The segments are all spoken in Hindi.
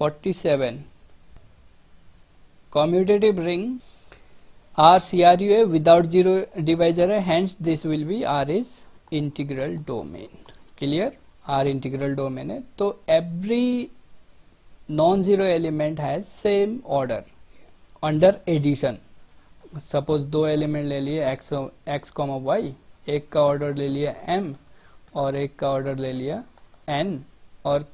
47 commutative ring R CRU है without zero divisor है, hence this will be R is integral domain. Clear? R integral domain है, तो every non-zero element has same order under addition. Suppose दो एलिमेंट ले लिए x, y, एक का ऑर्डर ले लिया m और एक का ऑर्डर ले लिया n, और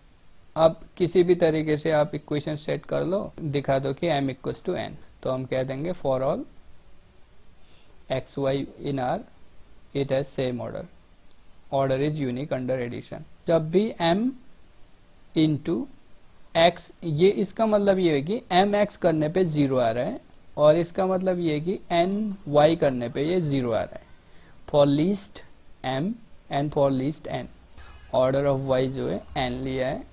अब किसी भी तरीके से आप इक्वेशन सेट कर लो, दिखा दो कि m इक्वल्स टू n, तो हम कह देंगे for all x y in R it has same order is unique under addition. जब भी m इंटू x, ये इसका मतलब ये है कि m x करने पे 0 आ रहा है, और इसका मतलब ये है कि n y करने पे ये 0 आ रहा है. For least m and for least n, order of y जो है n लिया है.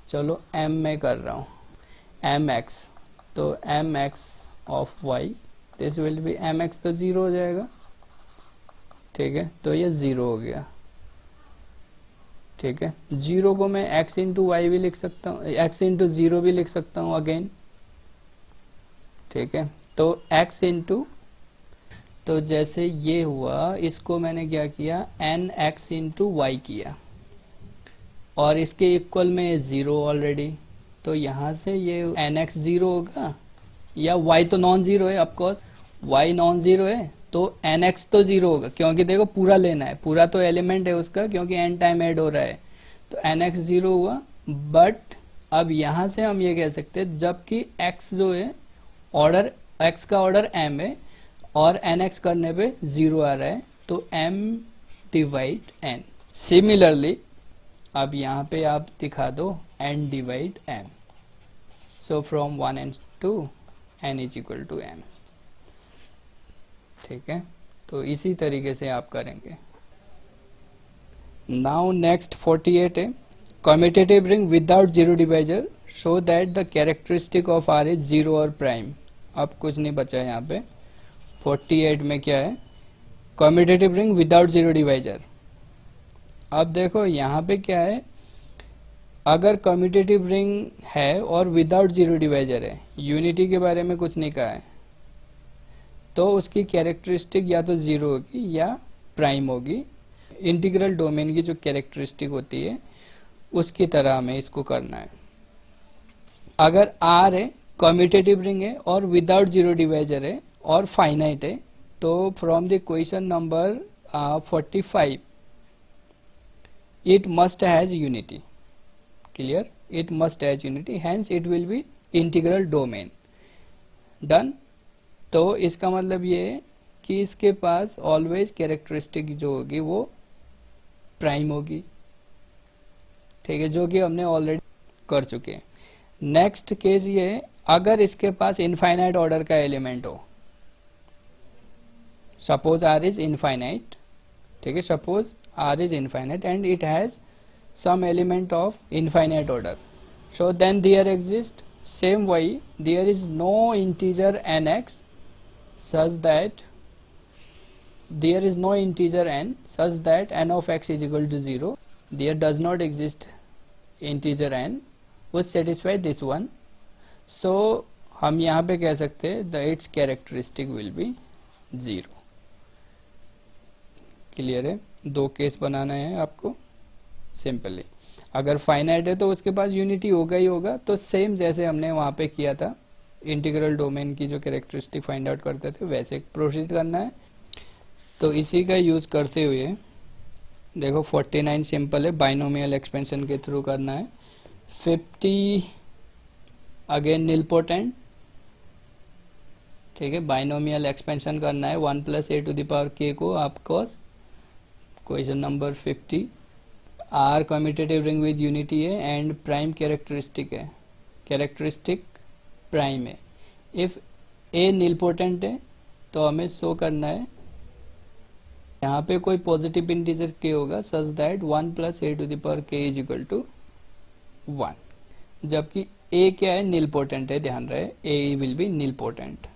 चलो m में कर रहा हूँ m x, तो m x of y this will be m x, तो 0 हो जाएगा. ठीक है, तो ये 0 हो गया. ठीक है, 0 को मैं x इंटू वाई भी लिख सकता हूँ, x इंटू 0 भी लिख सकता हूँ अगेन. ठीक है, तो x इंटू, तो जैसे ये हुआ, इसको मैंने क्या किया, एन एक्स इंटू वाई किया, और इसके इक्वल में 0 ऑलरेडी, तो यहाँ से ये एन एक्स 0 होगा, या y तो नॉन जीरो है, ऑफकोर्स y नॉन जीरो है, तो एन एक्स तो 0 होगा, क्योंकि देखो पूरा लेना है, पूरा तो एलिमेंट है उसका, क्योंकि n टाइम ऐड हो रहा है, तो एन एक्स 0 हुआ. बट अब यहाँ से हम ये कह सकते हैं, जबकि x जो है ऑर्डर, x का ऑर्डर m है और एन एक्स करने पे 0 आ रहा है, तो m डिवाइड n. सिमिलरली अब यहाँ पे आप दिखा दो n divide m, so from 1 and 2 n is equal to m. ठीक है, तो इसी तरीके से आप करेंगे. नाउ नेक्स्ट 48 है, commutative ring without zero divisor show that the characteristic of R is 0 और प्राइम. अब कुछ नहीं बचा है यहाँ पे. 48 में क्या है, commutative ring without zero divisor. अब देखो यहाँ पे क्या है, अगर कम्यूटेटिव रिंग है और विदाउट जीरो डिवाइजर है, यूनिटी के बारे में कुछ नहीं कहा है, तो उसकी कैरेक्टरिस्टिक या तो 0 होगी या प्राइम होगी. इंटीग्रल डोमेन की जो कैरेक्टरिस्टिक होती है उसकी तरह हमें इसको करना है. अगर R है, कम्यूटेटिव रिंग है और विदाउट जीरो डिवाइजर है और फाइनाइट है, तो from the question number 45 it must has unity. Clear? It must has unity, hence it will be integral domain. Done? तो इसका मतलब ये है कि इसके पास ऑलवेज कैरेक्टरिस्टिक जो होगी वो प्राइम होगी. ठीक है, जो कि हमने ऑलरेडी कर चुके हैं. नेक्स्ट केस ये है, अगर इसके पास इनफाइनाइट ऑर्डर का एलिमेंट हो, सपोज आर इज इनफाइनाइट. ठीक है, suppose R is infinite and it has some element of infinite order, so then there exists same way there is no integer nx such that there is no integer n such that n of x is equal to 0. There does not exist integer n which satisfy this one, so हम यहाँ पे कह सकते हैं the its characteristic will be 0. Clear है? दो केस बनाना है आपको सिंपली. अगर फाइनाइट है तो उसके पास यूनिटी होगा ही होगा, तो सेम जैसे हमने वहाँ पे किया था, इंटीग्रल डोमेन की जो कैरेक्टरिस्टिक फाइंड आउट करते थे वैसे प्रोसीड करना है. तो इसी का यूज करते हुए देखो 49 सिंपल है, बाइनोमियल एक्सपेंशन के थ्रू करना है. 50 अगेन निलपोटेंट. ठीक है, बाइनोमियल एक्सपेंशन करना है 1 + a to the power k को आपको. Question number 50, R commutative ring with unity है एंड प्राइम कैरेक्टरिस्टिक है, कैरेक्टरिस्टिक प्राइम है. इफ ए निलपोटेंट है तो हमें शो करना है यहाँ पे कोई पॉजिटिव इंटीजर k होगा such that 1 + a to the power k is equal to 1. जबकि a क्या है, निलपोटेंट है, ध्यान रहे a विल बी निलपोटेंट.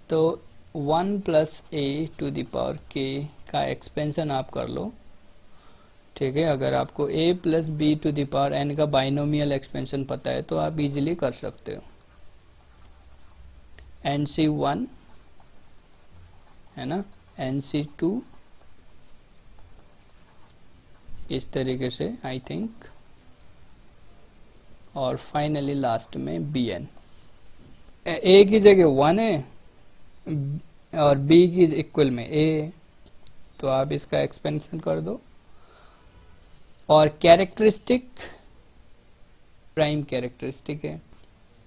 तो 1 + a to the power k का एक्सपेंशन आप कर लो. ठीक है, अगर आपको a plus b to the power n का बाइनोमियल एक्सपेंशन पता है तो आप इजीली कर सकते हो। NC1 है ना, NC2 इस तरीके से आई थिंक, और फाइनली लास्ट में Bn। a की जगह 1 है और b की इक्वल में a, तो आप इसका एक्सपेंशन कर दो। और कैरेक्टरिस्टिक प्राइम कैरेक्टरिस्टिक है।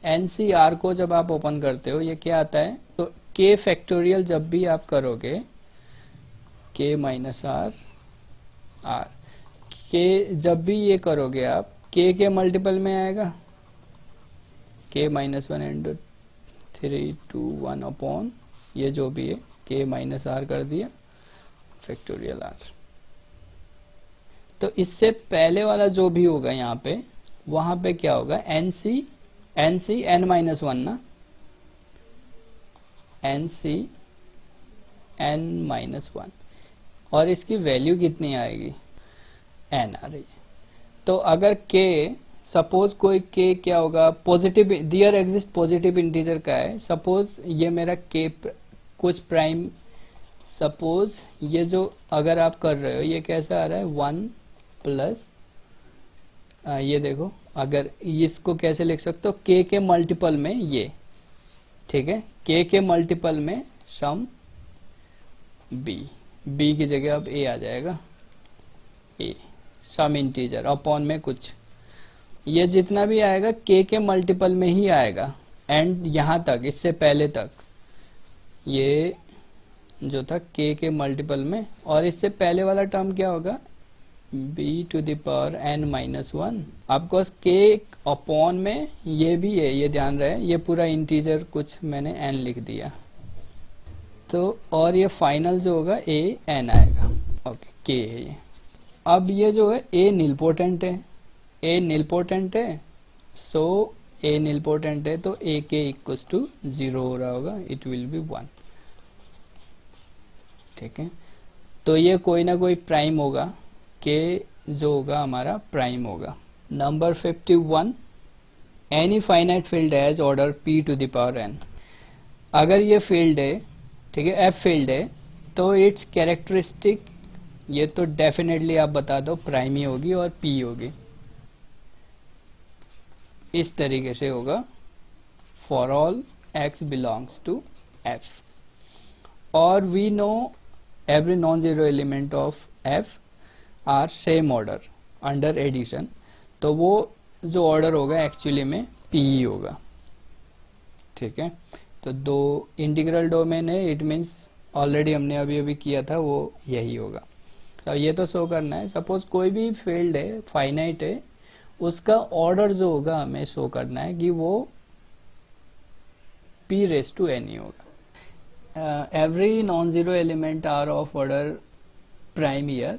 NCR को जब आप ओपन करते हो ये क्या आता है, तो k फैक्टोरियल जब भी आप करोगे k minus r r, k जब भी ये करोगे आप k के मल्टीपल में आएगा, k माइनस 1 इंटू 3 2 1 अपॉन ये जो भी है k माइनस आर कर दिया फैक्टोरियल आर। तो इससे पहले वाला जो भी होगा यहाँ पे, वहां पे क्या होगा, NC n माइनस 1 ना, NC n माइनस 1, और इसकी वैल्यू कितनी आएगी, n आ रही है। तो अगर k, सपोज कोई k क्या होगा, पॉजिटिव, दियर एग्जिस्ट पॉजिटिव इंटीजर का है, सपोज ये मेरा k कुछ प्राइम, सपोज ये जो अगर आप कर रहे हो ये कैसा आ रहा है 1 प्लस, ये देखो, अगर इसको कैसे लिख सकते हो, k के मल्टीपल में ये, ठीक है, k के मल्टीपल में सम b की जगह अब a आ जाएगा, a सम इंटीजर अपॉन में कुछ, ये जितना भी आएगा k के मल्टीपल में ही आएगा, एंड यहां तक, इससे पहले तक ये जो था k के मल्टीपल में, और इससे पहले वाला टर्म क्या होगा, b to the power n minus 1, आपको k अपॉन में ये भी है, ये ध्यान रहे, ये पूरा इंटीजर कुछ मैंने n लिख दिया, तो और ये फाइनल जो होगा a n आएगा, ओके, k है ये। अब ये जो है a निलपोटेंट है, a निलपोटेंट है, सो a निलपोटेंट है तो a के इक्वल्स टू 0 हो रहा होगा, इट विल बी 1, ठीक है। तो ये कोई ना कोई प्राइम होगा, k जो होगा हमारा प्राइम होगा। Number 51, any finite field has order p to the power n। अगर ये फील्ड है, ठीक है, f फील्ड है, तो इट्स कैरेक्टरिस्टिक, ये तो डेफिनेटली आप बता दो प्राइम ही होगी और p होगी, इस तरीके से होगा, for all x belongs to f, और we know every non zero element of f are same order under addition, तो वो जो ऑर्डर होगा एक्चुअली में p ही होगा, ठीक है। तो दो इंटीग्रल डोमेन है, इट मीन्स ऑलरेडी हमने अभी अभी किया था वो यही होगा। तो ये तो शो करना है, सपोज कोई भी फील्ड है, फाइनाइट है, उसका ऑर्डर जो होगा हमें शो करना है कि वो p रेस टू n ही होगा। Every non zero element are of order prime ईयर,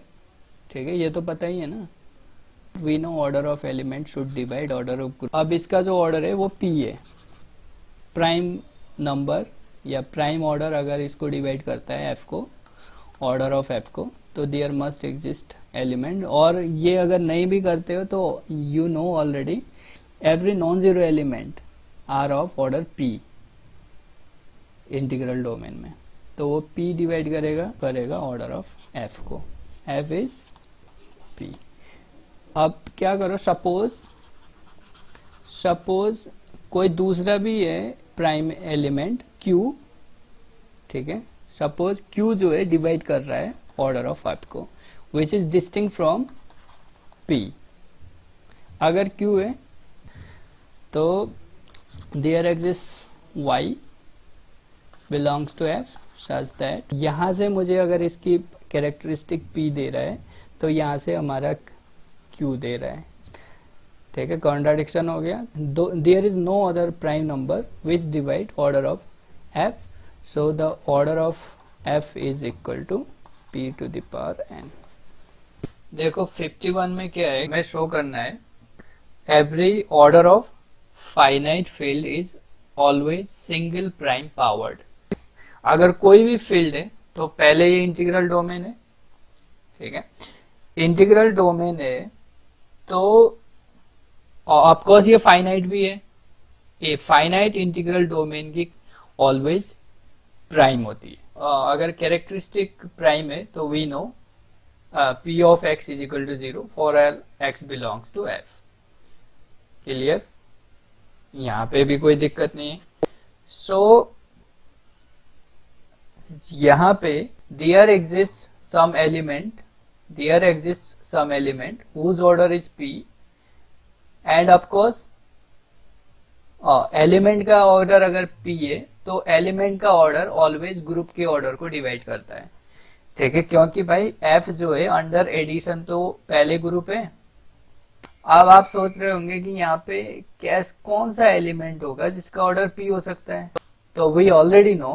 ठीक है, ये तो पता ही है ना, we know order of element should divide order of group. अब इसका जो ऑर्डर है वो p है, प्राइम नंबर या प्राइम ऑर्डर अगर इसको डिवाइड करता है f को, ऑर्डर ऑफ f को, तो देयर मस्ट एग्जिस्ट एलिमेंट, और ये अगर नहीं भी करते हो तो you know already every non zero element are of order p integral domain में, तो वो p डिवाइड करेगा ऑर्डर ऑफ f को, f इज p। अब क्या करो, सपोज कोई दूसरा भी है प्राइम एलिमेंट q, ठीक है, सपोज q जो है डिवाइड कर रहा है ऑर्डर ऑफ f को, which is distinct from p। अगर q है तो there exist y belongs to f such that, यहां से मुझे अगर इसकी कैरेक्टरिस्टिक p दे रहा है तो यहां से हमारा q दे रहा है, ठीक है, कॉन्ट्राडिक्शन हो गया। There is no other prime number which divide order of f, so the order of f is equal to p to the power n। देखो 51 में क्या है, मैं शो करना है, every order of finite field is always single prime powered. अगर कोई भी फील्ड है तो पहले ये इंटीग्रल डोमेन है, ठीक है, इंटीग्रल डोमेन है तो ऑफकोर्स ये फाइनाइट भी है। ए फाइनाइट इंटीग्रल डोमेन की ऑलवेज प्राइम होती है। अगर कैरेक्टरिस्टिक प्राइम है तो we know p of x is equal to 0 for all x belongs to f। Clear, यहाँ पे भी कोई दिक्कत नहीं है। सो यहाँ पे there exists some element whose order is p and of course element का ऑर्डर अगर p है तो एलिमेंट का ऑर्डर ऑलवेज ग्रुप के ऑर्डर को डिवाइड करता है। ठीक है, क्योंकि भाई f जो है अंडर एडिशन तो पहले ग्रुप है। अब आप सोच रहे होंगे कि यहाँ पे कौन सा एलिमेंट होगा जिसका ऑर्डर p हो सकता है। तो वी ऑलरेडी नो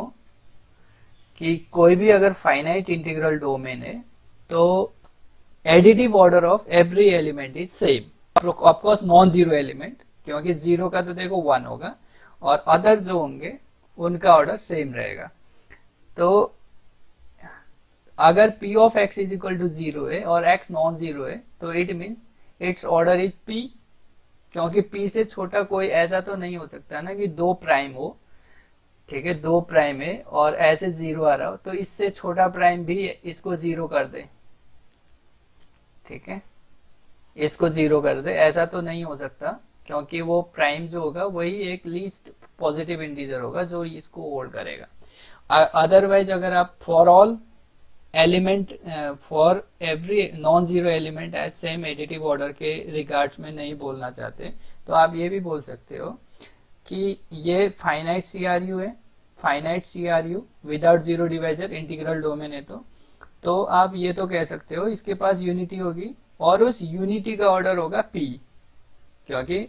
कि कोई भी अगर फाइनाइट इंटीग्रल डोमेन है तो additive order of every element is same. Of course non zero element, क्योंकि जीरो का तो देखो 1 होगा और अदर जो होंगे उनका ऑर्डर सेम रहेगा। तो अगर p of x is equal to 0 है और x नॉन जीरो है तो it means its order is p, क्योंकि p से छोटा कोई ऐसा तो नहीं हो सकता ना कि 2 प्राइम हो। ठीक है, 2 प्राइम है और ऐसे 0 आ रहा हो तो इससे छोटा प्राइम भी इसको 0 कर दे। ठीक है, इसको 0 कर दे, ऐसा तो नहीं हो सकता, क्योंकि वो प्राइम जो होगा वही एक लीस्ट पॉजिटिव इंटीजर होगा जो इसको होल्ड करेगा। अदरवाइज अगर आप for all element for every non zero element as same additive order के रिगार्ड्स में नहीं बोलना चाहते तो आप ये भी बोल सकते हो कि ये फाइनाइट CRU है, finite CRU without zero divisor integral domain है। तो आप ये तो कह सकते हो इसके पास यूनिटी होगी और उस यूनिटी का ऑर्डर होगा p, क्योंकि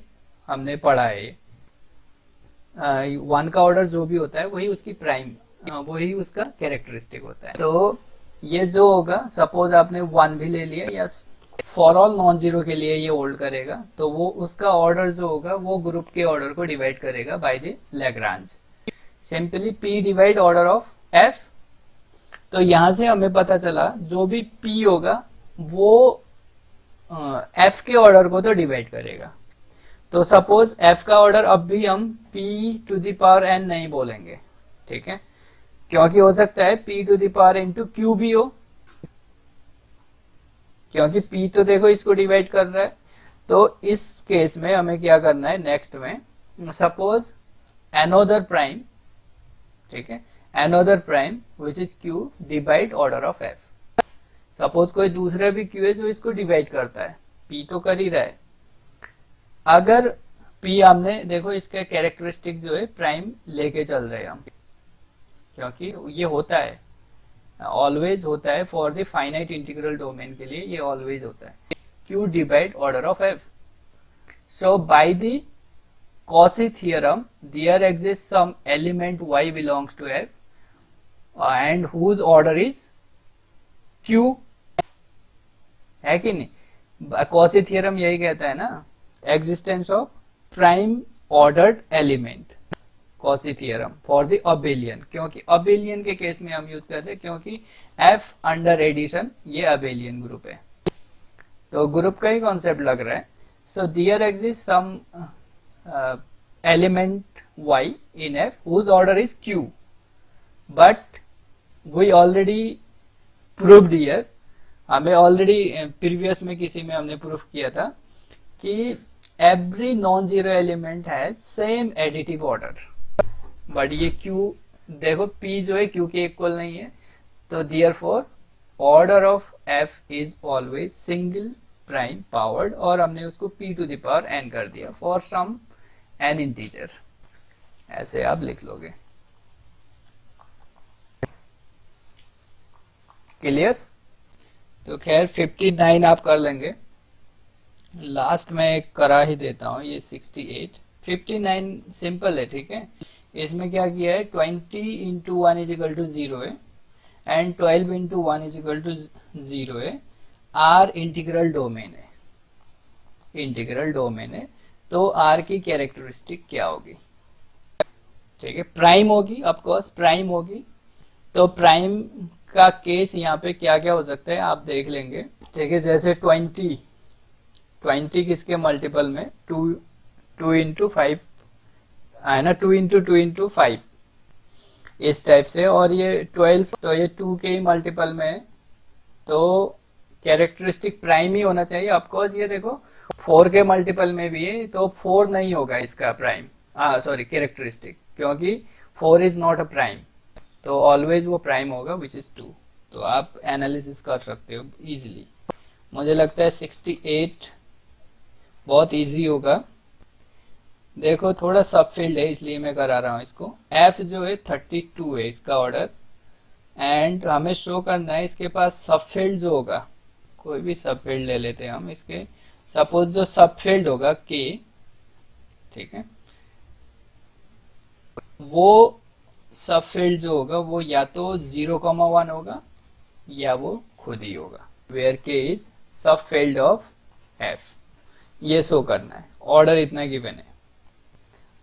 हमने पढ़ा है 1 का ऑर्डर जो भी होता है वही उसकी प्राइम, वही उसका कैरेक्टरिस्टिक होता है। तो ये जो होगा, सपोज आपने 1 भी ले लिया या फॉर ऑल नॉन जीरो के लिए ये होल्ड करेगा, तो वो उसका ऑर्डर जो होगा वो ग्रुप के ऑर्डर को डिवाइड करेगा by the Lagrange. Simply p divide order of f। तो यहां से हमें पता चला जो भी p होगा वो f के ऑर्डर को तो डिवाइड करेगा। तो सपोज f का ऑर्डर अब भी हम p to the power n नहीं बोलेंगे। ठीक है, क्योंकि हो सकता है p to the power into q भी हो, क्योंकि p तो देखो इसको डिवाइड कर रहा है। तो इस केस में हमें क्या करना है, नेक्स्ट में सपोज अनदर प्राइम, ठीक है, another prime which is q divide order of f। Suppose कोई दूसरा भी q है जो इसको डिवाइड करता है, p तो कर ही रहा है। अगर p हमने देखो इसका कैरेक्टरिस्टिक जो है प्राइम लेके चल रहे हैं हम, क्योंकि ये होता है, ऑलवेज होता है for the finite integral domain के लिए ये ऑलवेज होता है q divide order of f। So by the Cauchy theorem there exists some element y belongs to f and whose order is q, है कि नहीं? Cauchy theorem यही कहता है ना, existence of prime ordered element, Cauchy theorem for the abelian, क्योंकि abelian के केस में हम यूज करते हैं क्योंकि f अंडर एडिशन ये abelian ग्रुप है, तो ग्रुप का ही कॉन्सेप्ट लग रहा है। So there exist some element y in f whose order is q, but we already proved here, हमें ऑलरेडी प्रीवियस में किसी में हमने प्रूफ किया था कि every non zero element has same additive order, but ये q देखो p जो है q के इक्वल नहीं है, तो therefore order of f is always single prime powered, और हमने उसको p to the power n कर दिया फॉर सम एन इंटीजर, ऐसे आप लिख लोगे। क्लियर? तो खैर 59 आप कर लेंगे, लास्ट में एक करा ही देता हूं, ये 68। 59 सिंपल है, ठीक है। इसमें क्या किया है, 20 इंटू 1 इज इक्वल टू 0 है and 12 into 1 is equal to 0 है। आर इंटीग्रल डोमेन है, इंटीग्रल डोमेन है, तो आर की कैरेक्टरिस्टिक क्या होगी? ठीक है, प्राइम होगी, ऑफ कोर्स प्राइम होगी। तो प्राइम का केस यहाँ पे क्या क्या हो सकता है आप देख लेंगे। ठीक है, जैसे 20 किसके मल्टीपल में, 2 into 5 है ना, 2 into 5 इस टाइप से। और ये 12 तो ये 2 के ही मल्टीपल में है, तो कैरेक्टरिस्टिक प्राइम ही होना चाहिए ऑफकोर्स। ये देखो 4 के मल्टीपल में भी है, तो 4 नहीं होगा इसका प्राइम, सॉरी कैरेक्टरिस्टिक, क्योंकि 4 इज नॉट अ प्राइम, तो ऑलवेज वो प्राइम होगा विच इज 2। तो आप एनालिसिस कर सकते हो इजीली। मुझे लगता है 68 बहुत इजी होगा। देखो थोड़ा सब फील्ड है इसलिए मैं करा रहा हूँ इसको। एफ जो है 32 है इसका ऑर्डर, एंड हमें शो करना है इसके पास सब फील्ड जो होगा, कोई भी सब फील्ड ले लेते हैं हम इसके। सपोज जो सब फील्ड होगा के, ठीक है, वो सब फील्ड जो होगा वो या तो 0,1 होगा या वो खुद ही होगा, वेयर के इज सब फील्ड ऑफ एफ। ये शो करना है, ऑर्डर इतना गिवन है।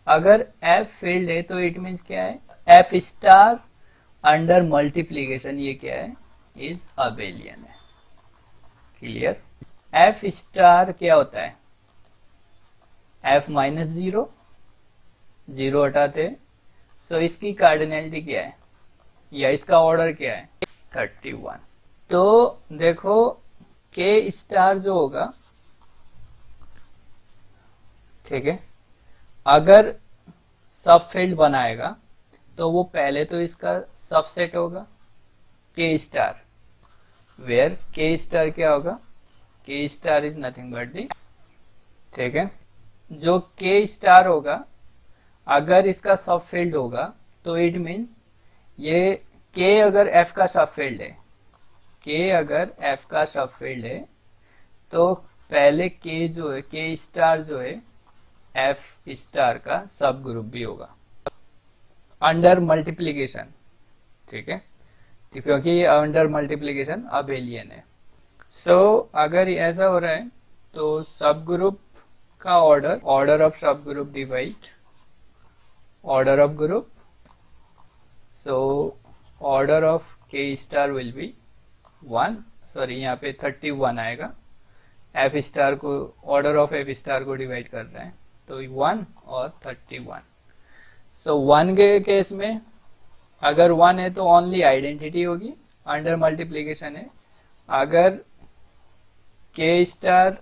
अगर एफ फील्ड है तो इट मीन्स क्या है, एफ स्टार अंडर मल्टीप्लीकेशन, ये क्या है, इज अबेलियन है। क्लियर। एफ स्टार क्या होता है, एफ -0, 0 हटाते, सो इसकी कार्डिनलिटी क्या है या इसका ऑर्डर क्या है, 31। तो देखो के स्टार जो होगा, ठीक है, अगर सब फील्ड बनाएगा तो वो पहले तो इसका सबसेट होगा के स्टार, वेयर के स्टार क्या होगा, के star is nothing but the, ठीक है, जो के स्टार होगा अगर इसका सब फील्ड होगा तो इट मीन्स ये के अगर एफ का सब फील्ड है, के अगर एफ का सब फील्ड है तो पहले के जो है, के स्टार जो है एफ स्टार का सब ग्रुप भी होगा अंडर मल्टीप्लीकेशन, ठीक है, क्योंकि ये अंडर मल्टीप्लीकेशन अबेलियन है। सो अगर ऐसा हो रहा है तो सब ग्रुप का ऑर्डर, ऑर्डर ऑफ सब group divide order of group, so order of के स्टार विल बी 1, सॉरी यहाँ पे 31 आएगा, एफ स्टार को, ऑर्डर ऑफ एफ स्टार को डिवाइड कर रहे हैं तो 1 और 31। सो 1 के केस में अगर 1 है तो ओनली आइडेंटिटी होगी, अंडर मल्टीप्लीकेशन है। अगर के स्टार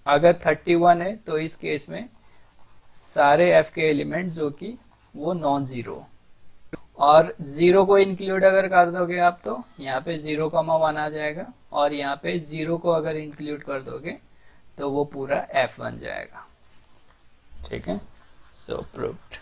अगर 31 है तो इस केस में सारे एफ के एलिमेंट जो कि वो नॉन जीरो, और 0 को इंक्लूड अगर कर दोगे आप तो यहाँ पे 0,1 आ जाएगा, और यहाँ पे 0 को अगर इंक्लूड कर दोगे तो वो पूरा एफ बन जाएगा। ठीक है, सो प्रूव्ड।